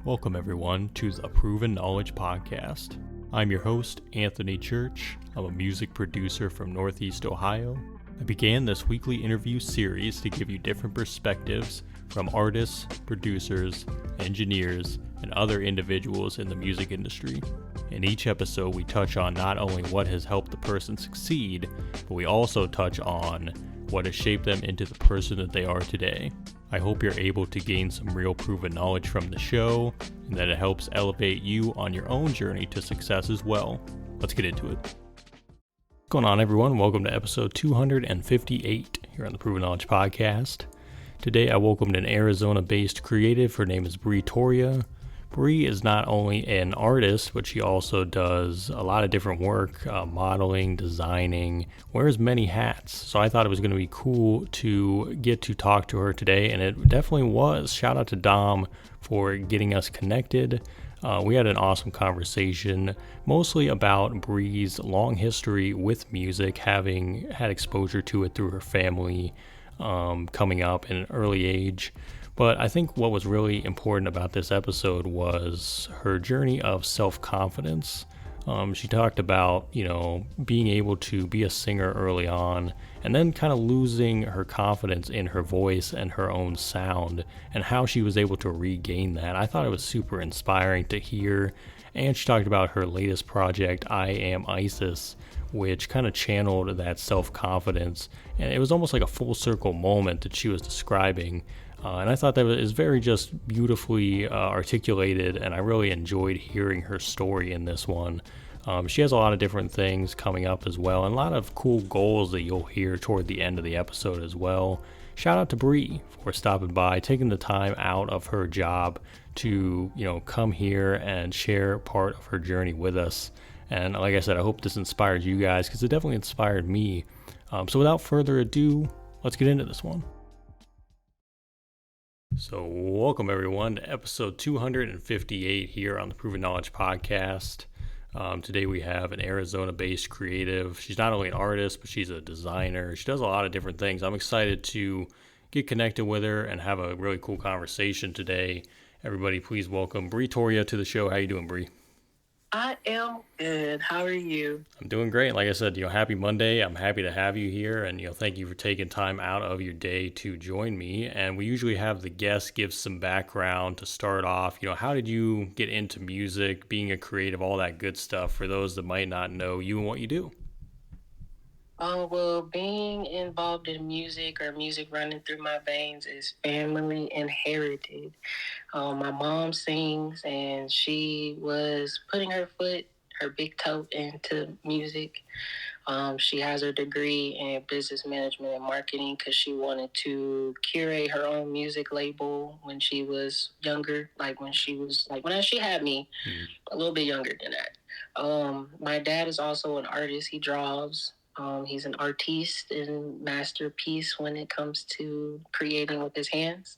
Welcome, everyone, to the Proven Knowledge Podcast. I'm your host, Anthony Church. I'm a music producer from Northeast Ohio. I began this weekly interview series to give you different perspectives from artists, producers, engineers, and other individuals in the music industry. In each episode, we touch on not only what has helped the person succeed, but we also touch on what has shaped them into the person that they are today. I hope you're able to gain some real proven knowledge from the show and that it helps elevate you on your own journey to success as well. Let's get into it. What's going on, everyone? Welcome to episode 258 here on the Proven Knowledge Podcast. Today I welcomed an Arizona-based creative. Her name is Bri Toria. Bri is not only an artist, but she also does a lot of different work, modeling, designing, wears many hats. So I thought it was going to be cool to get to talk to her today, and it definitely was. Shout out to Dom for getting us connected. We had an awesome conversation, mostly about Bri's long history with music, having had exposure to it through her family, coming up in an early age. But I think what was really important about this episode was her journey of self-confidence. She talked about, being able to be a singer early on and then kind of losing her confidence in her voice and her own sound and how she was able to regain that. I thought it was super inspiring to hear. And she talked about her latest project, I Am Isis, which kind of channeled that self-confidence. And it was almost like a full circle moment that she was describing. And I thought that is very just beautifully articulated, and I really enjoyed hearing her story in this one. She has a lot of different things coming up as well, and a lot of cool goals that you'll hear toward the end of the episode as well. Shout out to Bri for stopping by, taking the time out of her job to, come here and share part of her journey with us. And like I said, I hope this inspired you guys, because it definitely inspired me. So without further ado, let's get into this one. So welcome everyone to episode 258 here on the Proven Knowledge Podcast. Today we have an Arizona-based creative. She's not only an artist, but she's a designer. She does a lot of different things. I'm excited to get connected with her and have a really cool conversation today. Everybody, please welcome Bri Toria to the show. How you doing, Bri? I am good. How are you? I'm doing great. Like I said, happy Monday. I'm happy to have you here, and thank you for taking time out of your day to join me. And we usually have the guests give some background to start off. How did you get into music, being a creative, all that good stuff for those that might not know you and what you do? Well, being involved in music or music running through my veins is family inherited. My mom sings, and she was putting her big toe into music. She has her degree in business management and marketing because she wanted to curate her own music label when she was younger, when she had me, a little bit younger than that. My dad is also an artist. He draws. He's an artiste and masterpiece when it comes to creating with his hands.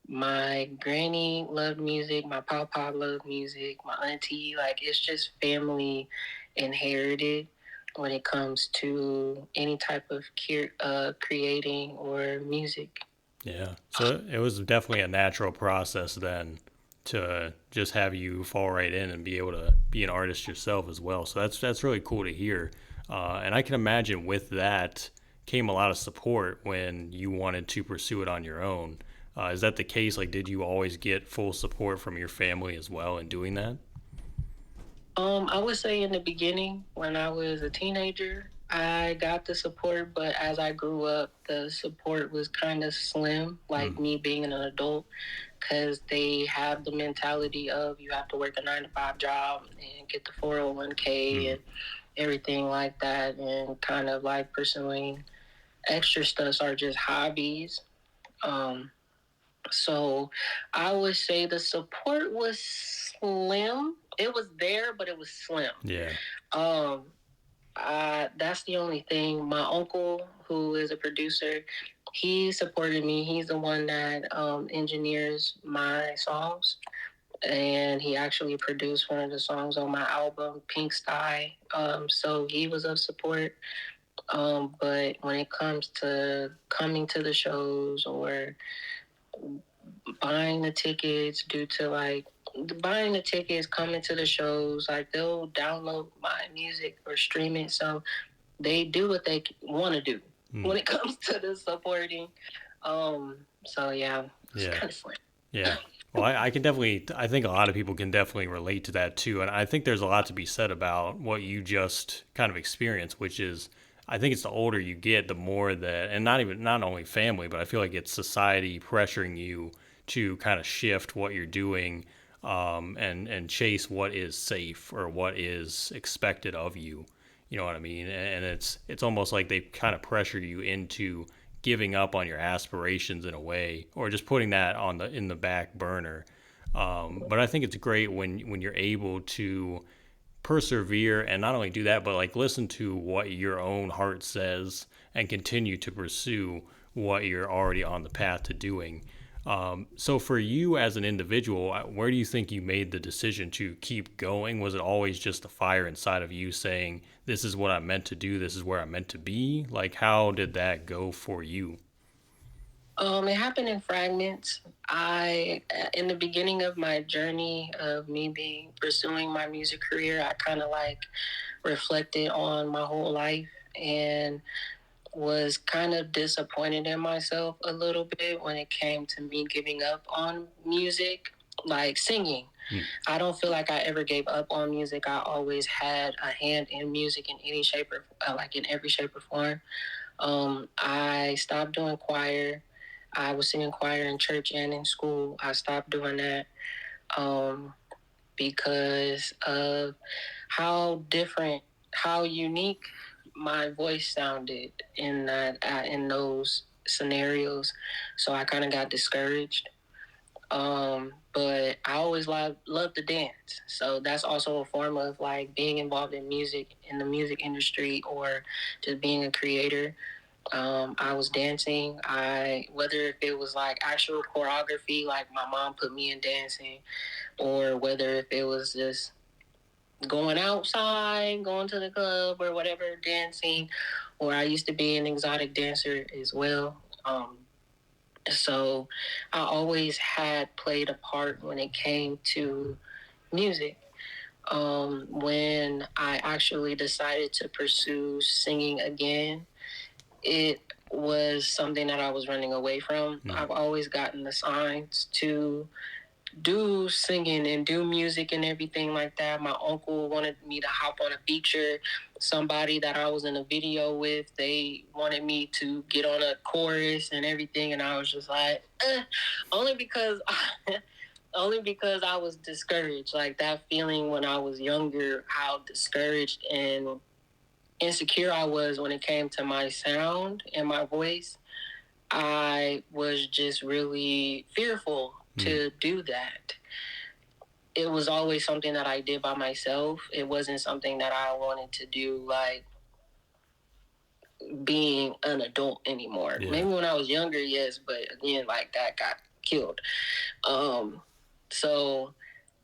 My granny loved music. My papa loved music. My auntie, it's just family inherited when it comes to any type of creating or music. Yeah, so it was definitely a natural process then to just have you fall right in and be able to be an artist yourself as well. So that's really cool to hear. And I can imagine with that came a lot of support when you wanted to pursue it on your own. Is that the case? Did you always get full support from your family as well in doing that? I would say in the beginning, when I was a teenager, I got the support, but as I grew up, the support was kind of slim, me being an adult, because they have the mentality of you have to work a 9-to-5 job and get the 401k and everything like that, and kind of pursuing extra stuff are just hobbies. So I would say the support was slim. It was there, but it was slim. Yeah. That's the only thing. My uncle, who is a producer, he supported me. He's the one that engineers my songs, and he actually produced one of the songs on my album, Pink Sky. So he was of support. But when it comes to coming to the shows or buying the tickets, buying the tickets, coming to the shows. Like, they'll download my music or stream it. So they do what they want to do when it comes to the supporting. So yeah, it's kind of slim. Yeah. Well, I think a lot of people can definitely relate to that too. And I think there's a lot to be said about what you just kind of experienced, which is, I think it's the older you get, the more that, and not only family, but I feel like it's society pressuring you to kind of shift what you're doing, and chase what is safe or what is expected of you. You know what I mean? And it's almost like they kind of pressure you into giving up on your aspirations in a way, or just putting that in the back burner. But I think it's great when you're able to persevere and not only do that, but like listen to what your own heart says and continue to pursue what you're already on the path to doing. So for you as an individual, where do you think you made the decision to keep going? Was it always just the fire inside of you saying, this is what I'm meant to do, this is where I'm meant to be? Like, how did that go for you? It happened in fragments. In the beginning of my journey of me pursuing my music career, I kind of like reflected on my whole life and was kind of disappointed in myself a little bit when it came to me giving up on music, like singing. I don't feel like I ever gave up on music. I always had a hand in music in any shape or in every shape or form. I stopped doing choir. I was singing choir in church and in school. I stopped doing that because of how unique my voice sounded in those scenarios. So I kind of got discouraged. But I always loved to dance. So that's also a form of like being involved in music, in the music industry, or just being a creator. I was dancing. Whether if it was like actual choreography, like my mom put me in dancing, or whether if it was just going outside, going to the club or whatever, dancing, or I used to be an exotic dancer as well. So I always had played a part when it came to music. When I actually decided to pursue singing again, it was something that I was running away from. I've always gotten the signs to do singing and do music and everything like that. My uncle wanted me to hop on a feature. Somebody that I was in a video with, they wanted me to get on a chorus and everything, and I was just like, only because I was discouraged. Like that feeling when I was younger, how discouraged and insecure I was when it came to my sound and my voice. I was just really fearful to do that. It was always something that I did by myself. It wasn't something that I wanted to do like being an adult anymore. Yeah. Maybe when I was younger, yes, but again, like that got killed. So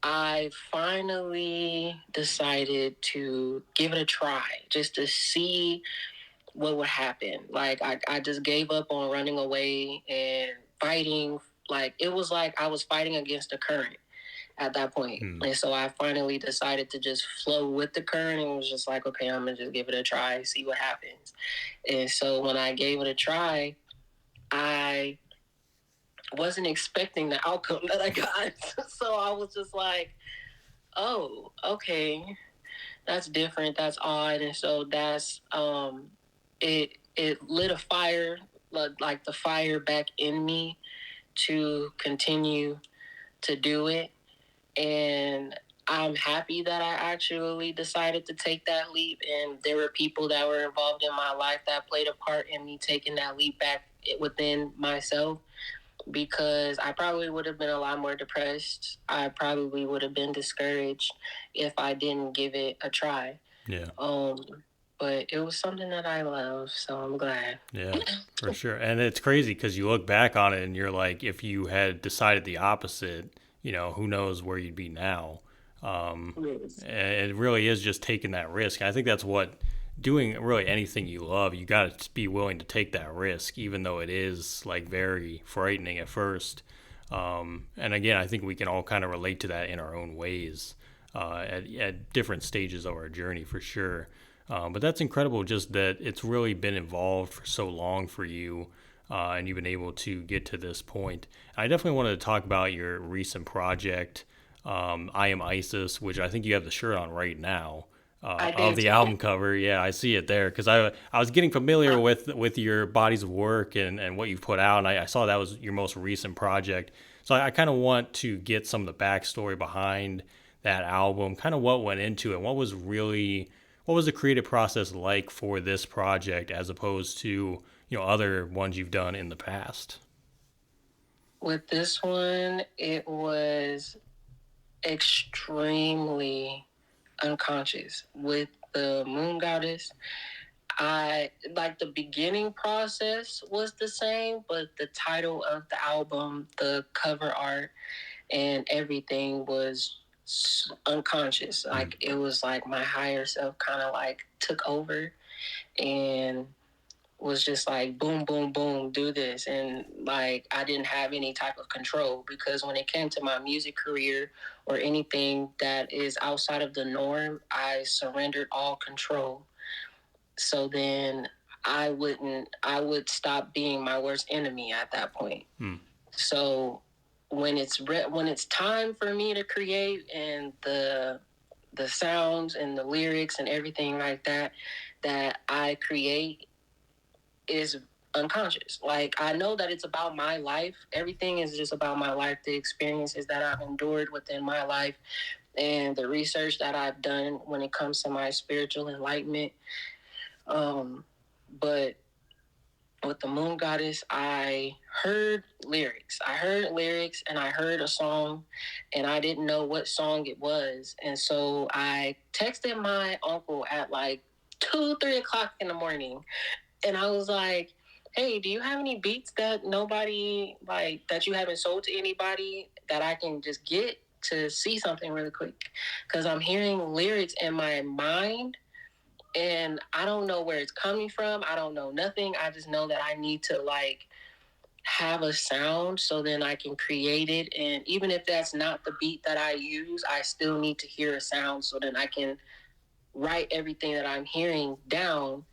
I finally decided to give it a try just to see what would happen. Like I just gave up on running away and fighting. Like it was like I was fighting against the current at that point. And so I finally decided to just flow with the current and was just like, okay, I'm gonna just give it a try, see what happens. And so when I gave it a try, I wasn't expecting the outcome that I got. So I was just like, oh, okay, that's different, that's odd. And so that's it lit a fire, like the fire back in me to continue to do it. And I'm happy that I actually decided to take that leap. And there were people that were involved in my life that played a part in me taking that leap back within myself, because I probably would have been a lot more depressed. I probably would have been discouraged if I didn't give it a try. Yeah. But it was something that I love, so I'm glad. Yeah, for sure. And it's crazy because you look back on it and you're like, if you had decided the opposite, who knows where you'd be now. Yes. And it really is just taking that risk. I think that's what doing really anything you love, you got to be willing to take that risk, even though it is like very frightening at first. And again, I think we can all kind of relate to that in our own ways at different stages of our journey for sure. But that's incredible just that it's really been involved for so long for you, and you've been able to get to this point. I definitely wanted to talk about your recent project, I Am ISIS, which I think you have the shirt on right now. I Of did the too. album cover, yeah, I see it there because I was getting familiar with your bodies of work and what you've put out, and I saw that was your most recent project. So I kind of want to get some of the backstory behind that album, kind of what went into it, what was the creative process like for this project as opposed to other ones you've done in the past. With this one, it was extremely unconscious. With the Moon Goddess, I like the beginning process was the same, but the title of the album, the cover art, and everything was unconscious. Like it was like my higher self kind of like took over and was just like boom, boom, boom, do this. And like I didn't have any type of control because when it came to my music career or anything that is outside of the norm, I surrendered all control. So then I would stop being my worst enemy at that point. So when it's time for me to create and the sounds and the lyrics and everything like that I create is unconscious. Like I know that it's about my life. Everything is just about my life, the experiences that I've endured within my life and the research that I've done when it comes to my spiritual enlightenment. But with the Moon Goddess, I heard lyrics. And I heard a song and I didn't know what song it was. And so I texted my uncle at like 2-3 o'clock in the morning. And I was like, hey, do you have any beats that nobody, like, that you haven't sold to anybody that I can just get to see something really quick? Because I'm hearing lyrics in my mind and I don't know where it's coming from. I don't know nothing. I just know that I need to like have a sound so then I can create it. And even if that's not the beat that I use, I still need to hear a sound so then I can write everything that I'm hearing down.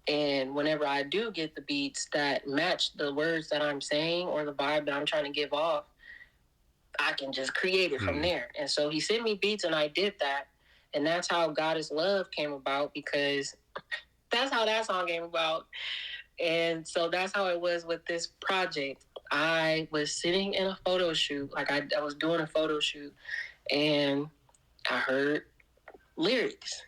And whenever I do get the beats that match the words that I'm saying or the vibe that I'm trying to give off, I can just create it from there. And so he sent me beats and I did that. And that's how God is Love came about, because that's how that song came about. And so that's how it was with this project. I was sitting in a photo shoot, like I was doing a photo shoot, and I heard lyrics.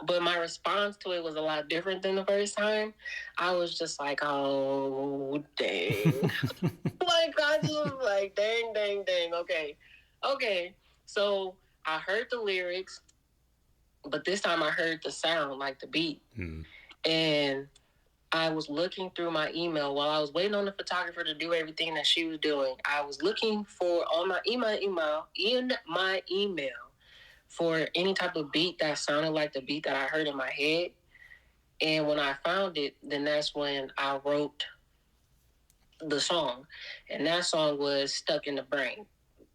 But my response to it was a lot different than the first time. I was just like, oh, dang. Like, I just was like, dang, dang, dang. Okay. So I heard the lyrics, but this time I heard the sound, like the beat. And I was looking through my email while I was waiting on the photographer to do everything that she was doing. I was looking for on my email for any type of beat that sounded like the beat that I heard in my head. And when I found it, then that's when I wrote the song. And that song was Stuck in the Brain.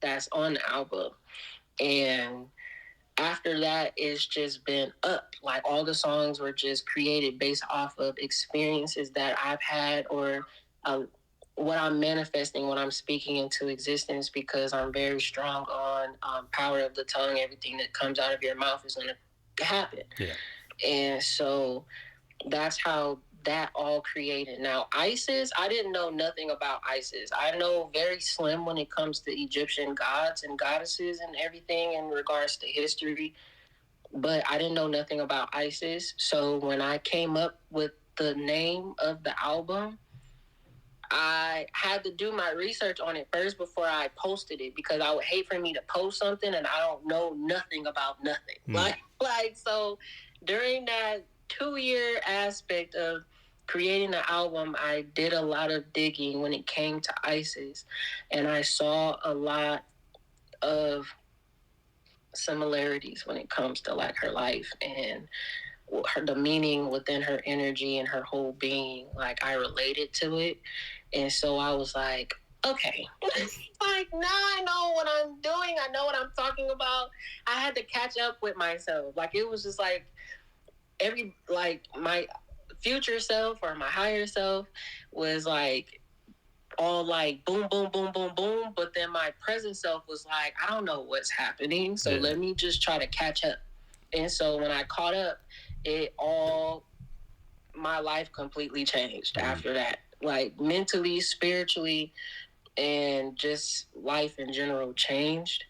That's on the album. And after that, it's just been up. Like all the songs were just created based off of experiences that I've had or what I'm manifesting when I'm speaking into existence, because I'm very strong on power of the tongue. Everything that comes out of your mouth is going to happen. Yeah. And so that's how that all created. Now, Isis, I didn't know nothing about Isis. I know very slim when it comes to Egyptian gods and goddesses and everything in regards to history, but I didn't know nothing about Isis. So when I came up with the name of the album, I had to do my research on it first before I posted it, because I would hate for me to post something and I don't know nothing about nothing. Like so during that 2-year aspect of creating the album, I did a lot of digging when it came to Isis, and I saw a lot of similarities when it comes to like her life and the meaning within her energy and her whole being. Like I related to it. And so I was like, okay. Like, now I know what I'm doing. I know what I'm talking about. I had to catch up with myself. Like, it was just like my future self or my higher self was like all like boom, boom, boom, boom, boom. But then my present self was like, I don't know what's happening. So let me just try to catch up. And so when I caught up, my life completely changed after that. Like, mentally, spiritually, and just life in general changed.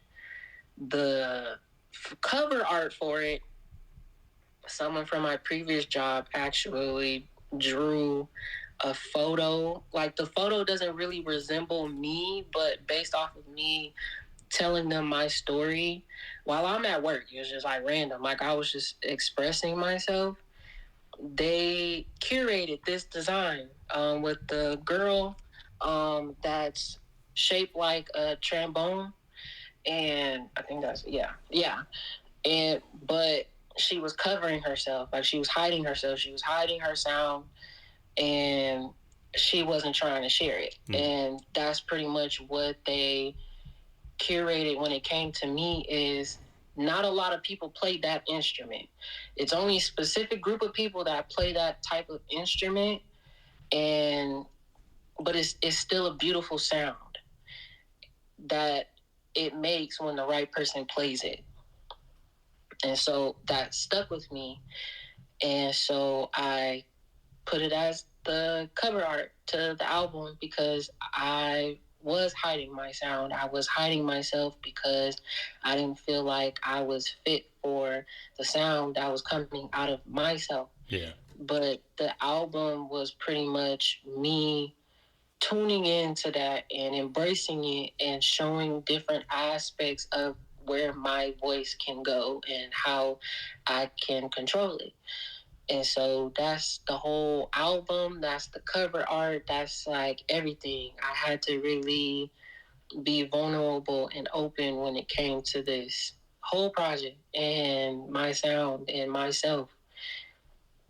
The cover art for it, someone from my previous job actually drew a photo. Like, the photo doesn't really resemble me, but based off of me telling them my story while I'm at work, it was just like random. Like, I was just expressing myself. They curated this design with the girl that's shaped like a trombone, and I think that's but she was covering herself, like she was hiding herself, she was hiding her sound, and she wasn't trying to share it. And that's pretty much what they curated when it came to me. Is not a lot of people play that instrument. It's only a specific group of people that play that type of instrument, but it's still a beautiful sound that it makes when the right person plays it. And so that stuck with me. And so I put it as the cover art to the album because I was hiding my sound. I was hiding myself because I didn't feel like I was fit for the sound that was coming out of myself. Yeah. But the album was pretty much me tuning into that and embracing it and showing different aspects of where my voice can go and how I can control it. And so that's the whole album. That's the cover art. That's like everything. I had to really be vulnerable and open when it came to this whole project and my sound and myself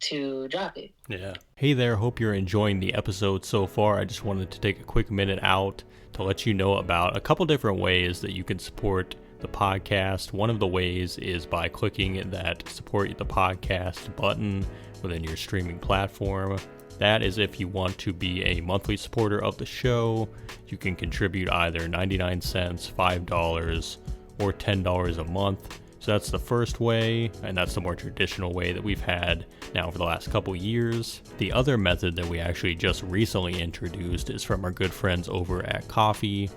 to drop it. Yeah. Hey there, hope you're enjoying the episode so far. I just wanted to take a quick minute out to let you know about a couple different ways that you can support the podcast. One of the ways is by clicking that support the podcast button within your streaming platform. That is if you want to be a monthly supporter of the show. You can contribute either 99 cents, $5, or $10 a month. So that's the first way, and that's the more traditional way that we've had now for the last couple years. The other method that we actually just recently introduced is from our good friends over at Ko-fi.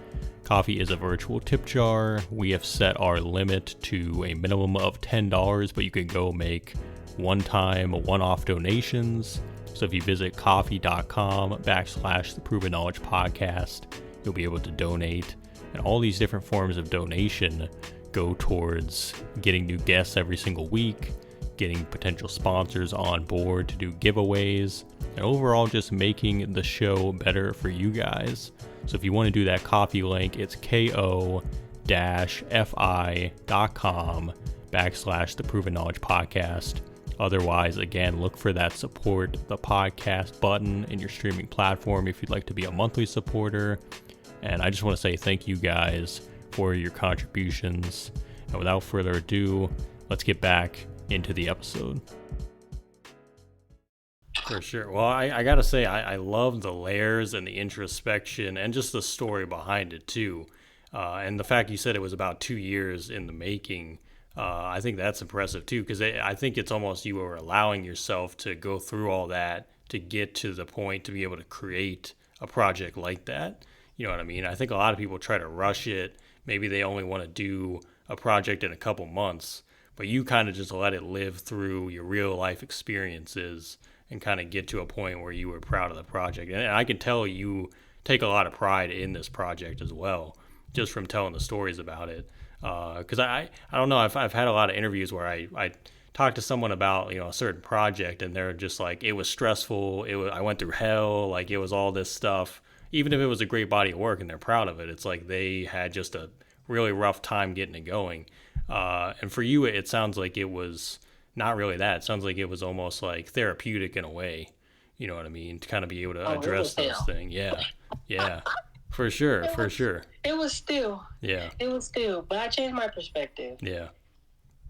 Ko-fi is a virtual tip jar. We have set our limit to a minimum of $10, but you can go make one-time, one-off donations. So if you visit ko-fi.com/the Proven Knowledge Podcast, you'll be able to donate. And all these different forms of donation go towards getting new guests every single week, getting potential sponsors on board to do giveaways, and overall just making the show better for you guys. So if you want to do that Ko-fi link, it's ko-fi.com/the Proven Knowledge Podcast. Otherwise, again, look for that support the podcast button in your streaming platform if you'd like to be a monthly supporter. And I just want to say thank you guys for your contributions. And without further ado, let's get back into the episode. For sure. Well, I gotta say, I love the layers and the introspection and just the story behind it too. And the fact you said it was about 2 years in the making, I think that's impressive too, because I think it's almost you were allowing yourself to go through all that to get to the point to be able to create a project like that. You know what I mean? I think a lot of people try to rush it. Maybe they only want to do a project in a couple months, but you kind of just let it live through your real life experiences and kind of get to a point where you were proud of the project. And I can tell you take a lot of pride in this project as well, just from telling the stories about it. Because I don't know, I've had a lot of interviews where I talk to someone about, a certain project and they're just like, it was stressful, I went through hell, like it was all this stuff. Even if it was a great body of work and they're proud of it, it's like they had just a really rough time getting it going. And for you, it sounds like it was not really that. It sounds like it was almost like therapeutic in a way. You know what I mean? To kind of be able to address those things. Yeah. For sure, It for was, sure. it was still, Yeah, but I changed my perspective. yeah.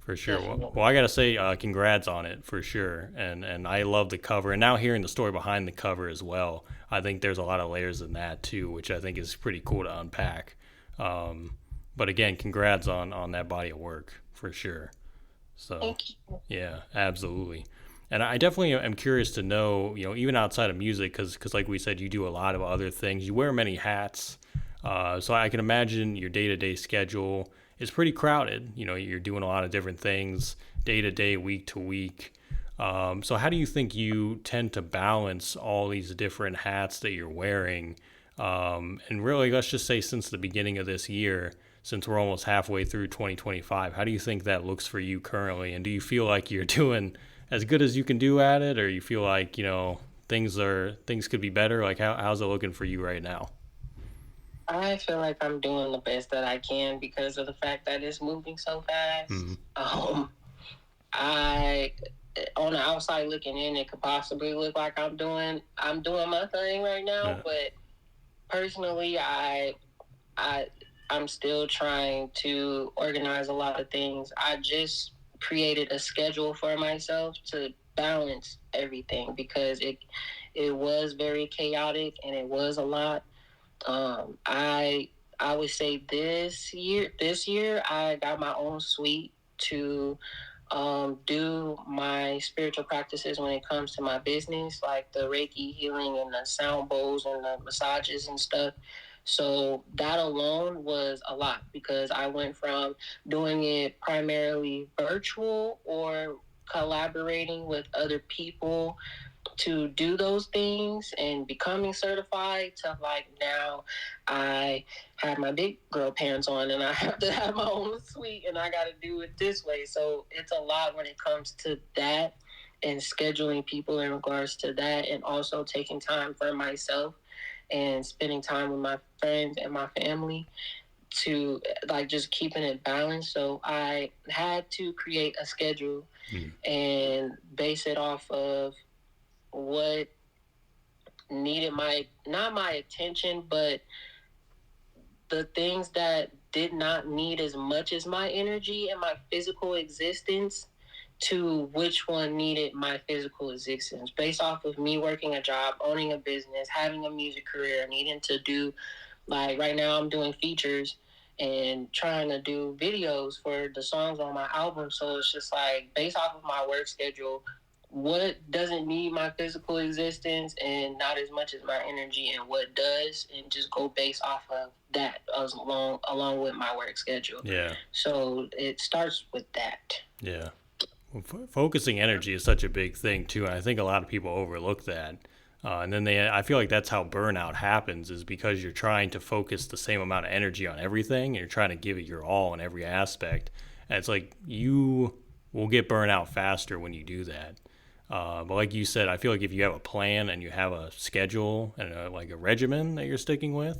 For sure. Well, Definitely. I gotta say, congrats on it for sure. And I love the cover, and now hearing the story behind the cover as well. I think there's a lot of layers in that too, which I think is pretty cool to unpack. Um, but again, congrats on that body of work for sure. So, Thank you. yeah, absolutely. And I definitely am curious to know, even outside of music, because like we said, you do a lot of other things. You wear many hats. So I can imagine your day to day schedule is pretty crowded. You're doing a lot of different things day to day, week to week. So how do you think you tend to balance all these different hats that you're wearing? And really, let's just say since the beginning of this year, since we're almost halfway through 2025, how do you think that looks for you currently? And do you feel like you're doing as good as you can do at it, or you feel like things could be better? Like how's it looking for you right now? I feel like I'm doing the best that I can because of the fact that it's moving so Mm-hmm. fast. I on the outside looking in, it could possibly look like I'm doing my thing right now, Yeah. but personally, I I'm still trying to organize a lot of things. I just created a schedule for myself to balance everything because it was very chaotic and it was a lot. I would say this year I got my own suite to do my spiritual practices when it comes to my business, like the Reiki healing and the sound bowls and the massages and stuff. So that alone was a lot because I went from doing it primarily virtual or collaborating with other people to do those things and becoming certified to like now I have my big girl pants on and I have to have my own suite and I got to do it this way. So it's a lot when it comes to that and scheduling people in regards to that and also taking time for myself and spending time with my friends and my family to like just keeping it balanced. So I had to create a schedule Mm. and base it off of what needed my not my attention, but the things that did not need as much as my energy and my physical existence to which one needed my physical existence based off of me working a job, owning a business, having a music career, needing to do like right now I'm doing features and trying to do videos for the songs on my album. So it's just like based off of my work schedule, what doesn't need my physical existence and not as much as my energy and what does and just go based off of that as along with my work schedule. Yeah. So it starts with that. Yeah. Well, focusing energy is such a big thing too, and I think a lot of people overlook that. And then I feel like that's how burnout happens, is because you're trying to focus the same amount of energy on everything, and you're trying to give it your all in every aspect. And it's like you will get burnt out faster when you do that. But like you said, I feel like if you have a plan and you have a schedule and like a regimen that you're sticking with,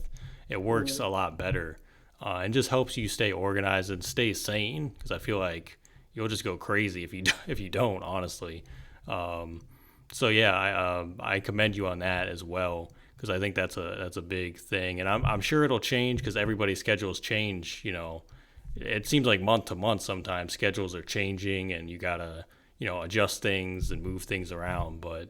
it works a lot better, and just helps you stay organized and stay sane. Because I feel like you'll just go crazy if you if you don't, honestly. Um, so yeah, I commend you on that as well, because I think that's a big thing, and I'm sure it'll change because everybody's schedules change. It seems like month to month sometimes schedules are changing, and you gotta adjust things and move things around. But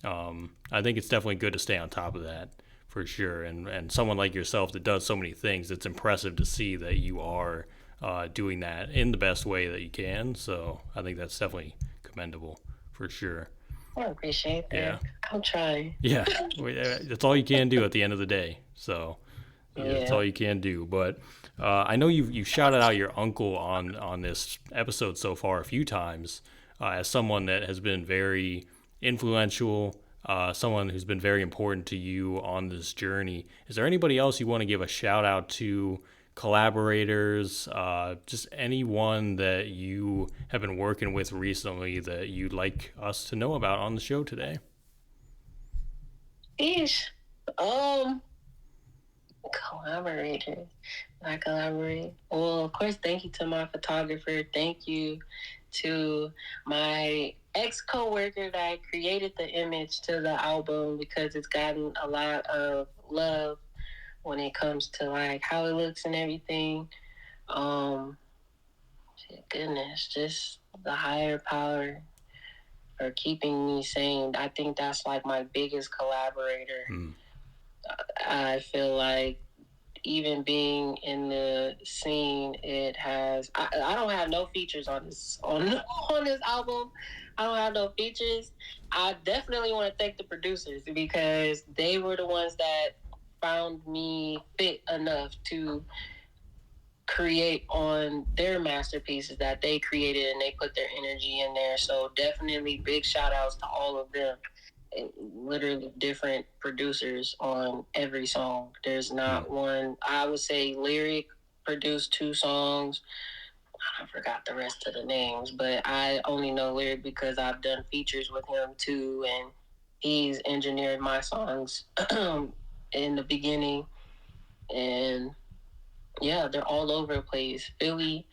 I think it's definitely good to stay on top of that for sure. And someone like yourself that does so many things, it's impressive to see that you are doing that in the best way that you can. So I think that's definitely commendable for sure. I appreciate that. Yeah. I'm trying. Yeah. That's all you can do at the end of the day. So yeah, that's Yeah. all you can do. But I know you shouted out your uncle on this episode so far a few times, as someone that has been very influential, someone who's been very important to you on this journey. Is there anybody else you want to give a shout out to? Collaborators, just anyone that you have been working with recently that you'd like us to know about on the show today? Ish. Collaborators. I collaborate. Well, of course, thank you to my photographer. Thank you to my ex-coworker that created the image to the album because it's gotten a lot of love when it comes to like how it looks and everything. Um, Goodness, just the higher power for keeping me sane. I think that's like my biggest collaborator. I feel like even being in the scene, it has. I don't have no features on this on this album. I don't have no features. I definitely want to thank the producers because they were the ones that found me fit enough to create on their masterpieces that they created, and they put their energy in there. So definitely big shout outs to all of them. Literally different producers on every song. There's not one. I would say Lyric produced 2 songs. I forgot the rest of the names, but I only know Lyric because I've done features with him too, and he's engineered my songs in the beginning. And yeah, they're all over the place. Philly,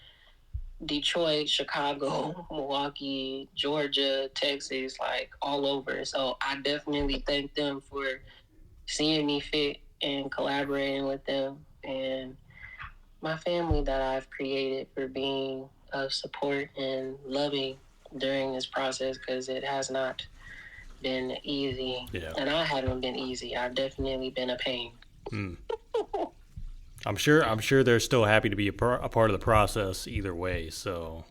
Detroit, Chicago, Milwaukee, Georgia, Texas, like all over. So I definitely thank them for seeing me fit and collaborating with them, and my family that I've created for being of support and loving during this process, because it has not been easy. Yeah. And I haven't been easy. I've definitely been a pain. I'm sure they're still happy to be a part of the process either way. So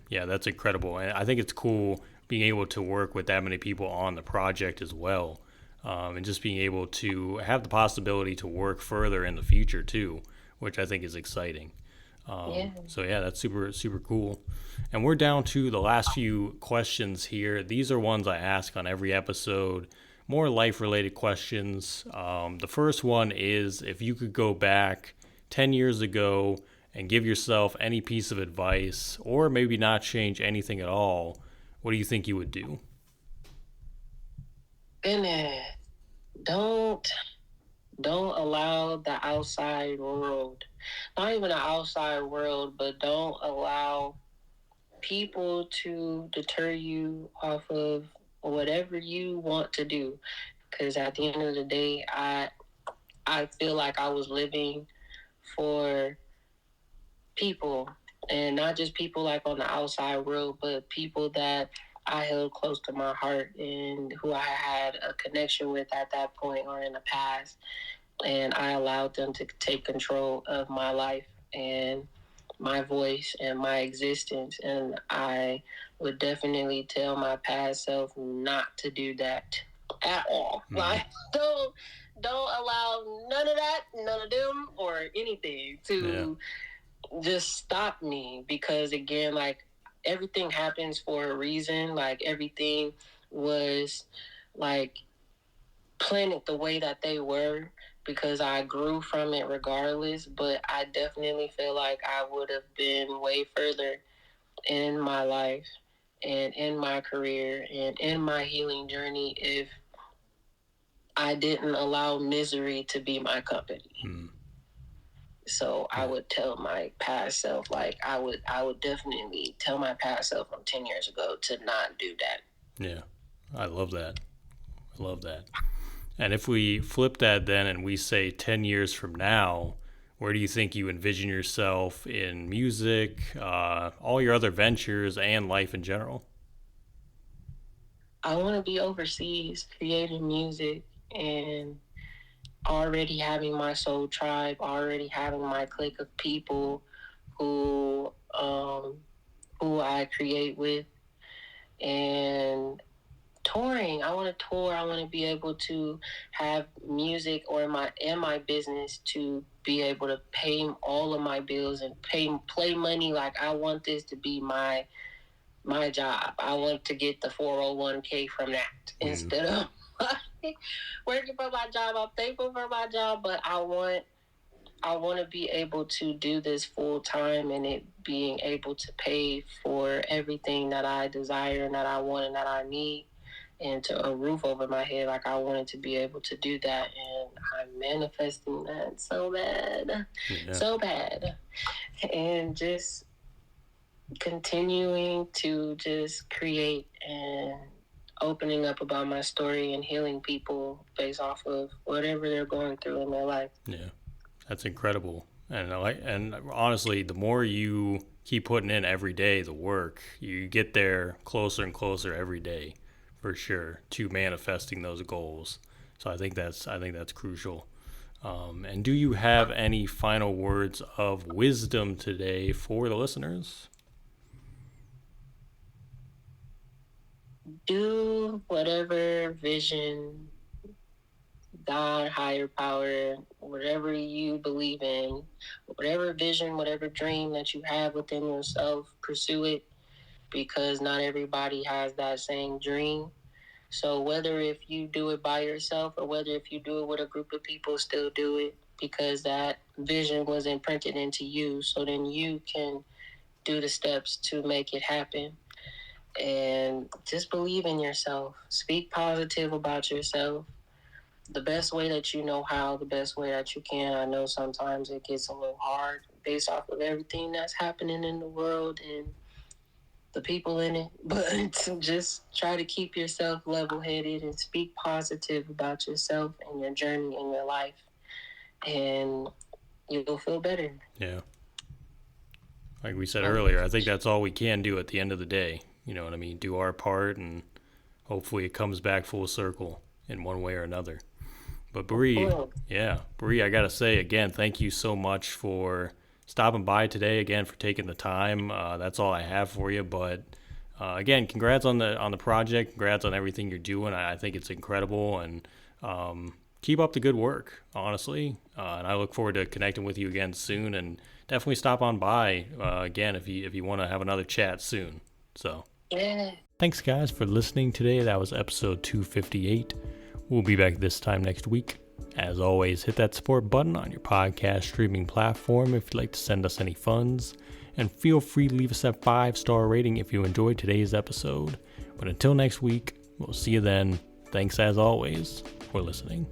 yeah, that's incredible, and I think it's cool being able to work with that many people on the project as well, and just being able to have the possibility to work further in the future too, which I think is exciting. So yeah, that's super cool. And we're down to the last few questions here. These are ones I ask on every episode, more life-related questions. The first one is, if you could go back 10 years ago and give yourself any piece of advice, or maybe not change anything at all, what do you think you would do? Goodness, don't allow the outside world, not even the outside world, but don't allow people to deter you off of whatever you want to do. Because at the end of the day, I feel like I was living for people, and not just people like on the outside world, but people that I held close to my heart and who I had a connection with at that point or in the past. And I allowed them to take control of my life and my voice and my existence. And I would definitely tell my past self not to do that at all. Like, don't allow none of that, none of them, or anything to just stop me. Because again, like, everything happens for a reason. Like, everything was like planted the way that they were, because I grew from it regardless. But I definitely feel like I would have been way further in my life and in my career and in my healing journey if I didn't allow misery to be my company. So I would tell my past self, like, I would definitely tell my past self from 10 years ago to not do that. Yeah, I love that. And if we flip that then and we say 10 years from now, where do you think you envision yourself in music, all your other ventures, and life in general? I want to be overseas creating music and already having my soul tribe, already having my clique of people who I create with, and touring. I want to tour. I want to be able to have music or my business to be able to pay all of my bills and play money. Like, I want this to be my job. I want to get the 401k from that instead of working for my job. I'm thankful for my job, but I want to be able to do this full time, and it being able to pay for everything that I desire and that I want and that I need, and to a roof over my head. Like, I wanted to be able to do that, and I'm manifesting that so bad. And just continuing to just create and opening up about my story and healing people based off of whatever they're going through in their life. Yeah, that's incredible. And honestly, the more you keep putting in every day, the work, you get there closer and closer every day, for sure, to manifesting those goals. So I think that's crucial. And do you have any final words of wisdom today for the listeners? Do whatever vision, God, higher power, whatever you believe in, whatever vision, whatever dream that you have within yourself, pursue it, because not everybody has that same dream. So whether if you do it by yourself or whether if you do it with a group of people, still do it, because that vision was imprinted into you. So then you can do the steps to make it happen. And just believe in yourself. Speak positive about yourself. The best way that you know how, the best way that you can. I know sometimes it gets a little hard based off of everything that's happening in the world and the people in it, but just try to keep yourself level-headed and speak positive about yourself and your journey in your life, and you'll feel better. Yeah. Like we said earlier, I think that's all we can do at the end of the day. You know what I mean? Do our part, and hopefully it comes back full circle in one way or another. But Bri, I got to say, again, thank you so much for stopping by today, again, for taking the time. That's all I have for you. But again, congrats on the project. Congrats on everything you're doing. I think it's incredible, and keep up the good work, honestly. And I look forward to connecting with you again soon, and definitely stop on by again if you want to have another chat soon. So, Yeah. Thanks, guys, for listening today. That was episode 258. We'll be back this time next week. As always, hit that support button on your podcast streaming platform if you'd like to send us any funds. And feel free to leave us a 5-star rating if you enjoyed today's episode. But until next week, we'll see you then. Thanks as always for listening.